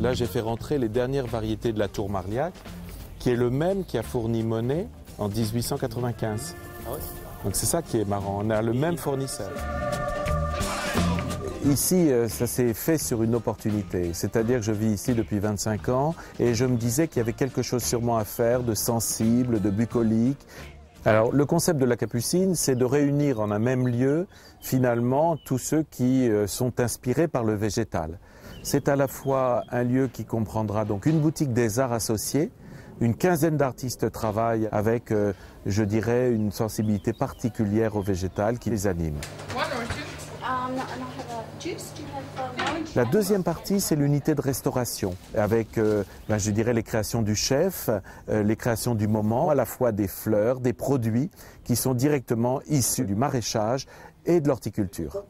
Là, j'ai fait rentrer les dernières variétés de la tour Marliac, qui est le même qui a fourni Monet en 1895. Ah ouais. Donc c'est ça qui est marrant, on a le même fournisseur. Ici, ça s'est fait sur une opportunité, c'est-à-dire que je vis ici depuis 25 ans et je me disais qu'il y avait quelque chose sûrement à faire de sensible, de bucolique. Alors le concept de la Capucine, c'est de réunir en un même lieu finalement tous ceux qui sont inspirés par le végétal. C'est à la fois un lieu qui comprendra donc une boutique des arts associés, une quinzaine d'artistes travaillent avec, je dirais, une sensibilité particulière au végétal qui les anime. La deuxième partie, c'est l'unité de restauration, avec, je dirais, les créations du chef, les créations du moment, à la fois des fleurs, des produits qui sont directement issus du maraîchage et de l'horticulture.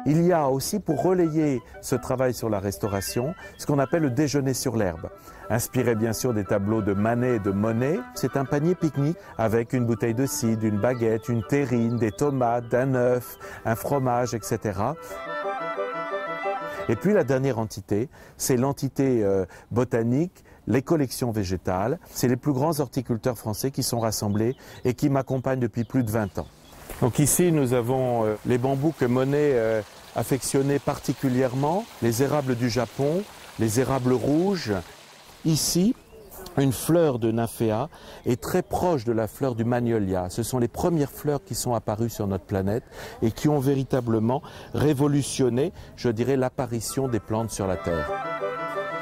Il y a aussi, pour relayer ce travail sur la restauration, ce qu'on appelle le déjeuner sur l'herbe. Inspiré bien sûr des tableaux de Manet et de Monet, c'est un panier pique-nique avec une bouteille de cidre, une baguette, une terrine, des tomates, un œuf, un fromage, etc. Et puis la dernière entité, c'est l'entité botanique, les collections végétales. C'est les plus grands horticulteurs français qui sont rassemblés et qui m'accompagnent depuis plus de 20 ans. Donc ici, nous avons les bambous que Monet affectionnait particulièrement, les érables du Japon, les érables rouges. Ici, une fleur de nymphéa est très proche de la fleur du magnolia. Ce sont les premières fleurs qui sont apparues sur notre planète et qui ont véritablement révolutionné, je dirais, l'apparition des plantes sur la Terre.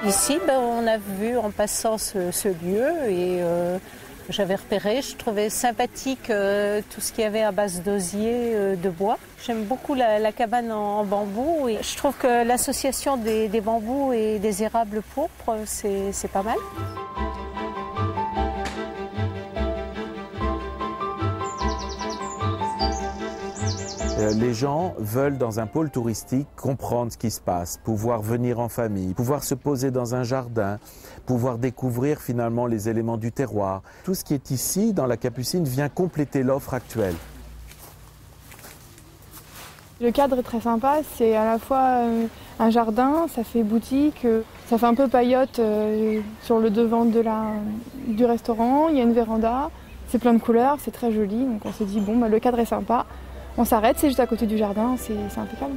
Ici, on a vu en passant ce lieu et j'avais repéré, je trouvais sympathique tout ce qu'il y avait à base d'osier, de bois. J'aime beaucoup la cabane en bambou et je trouve que l'association des bambous et des érables pourpres, c'est pas mal. Les gens veulent, dans un pôle touristique, comprendre ce qui se passe, pouvoir venir en famille, pouvoir se poser dans un jardin, pouvoir découvrir finalement les éléments du terroir. Tout ce qui est ici, dans la Capucine, vient compléter l'offre actuelle. Le cadre est très sympa, c'est à la fois un jardin, ça fait boutique, ça fait un peu paillote sur le devant du restaurant, il y a une véranda, c'est plein de couleurs, c'est très joli, donc on s'est dit bon, le cadre est sympa. On s'arrête, c'est juste à côté du jardin, c'est impeccable.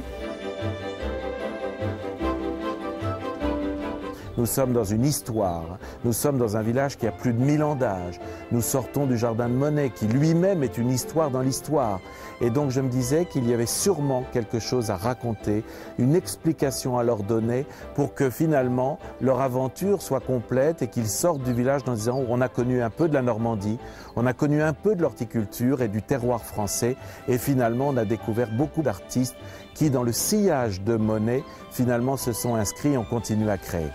Nous sommes dans une histoire, nous sommes dans un village qui a plus de 1000 ans d'âge. Nous sortons du jardin de Monet qui lui-même est une histoire dans l'histoire. Et donc je me disais qu'il y avait sûrement quelque chose à raconter, une explication à leur donner pour que finalement leur aventure soit complète et qu'ils sortent du village en disant on a connu un peu de la Normandie, on a connu un peu de l'horticulture et du terroir français et finalement on a découvert beaucoup d'artistes qui dans le sillage de Monet finalement se sont inscrits et ont continué à créer.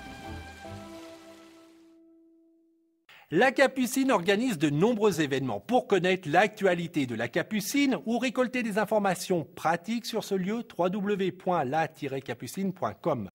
La Capucine organise de nombreux événements. Pour connaître l'actualité de la Capucine ou récolter des informations pratiques sur ce lieu, www.la-capucine.com.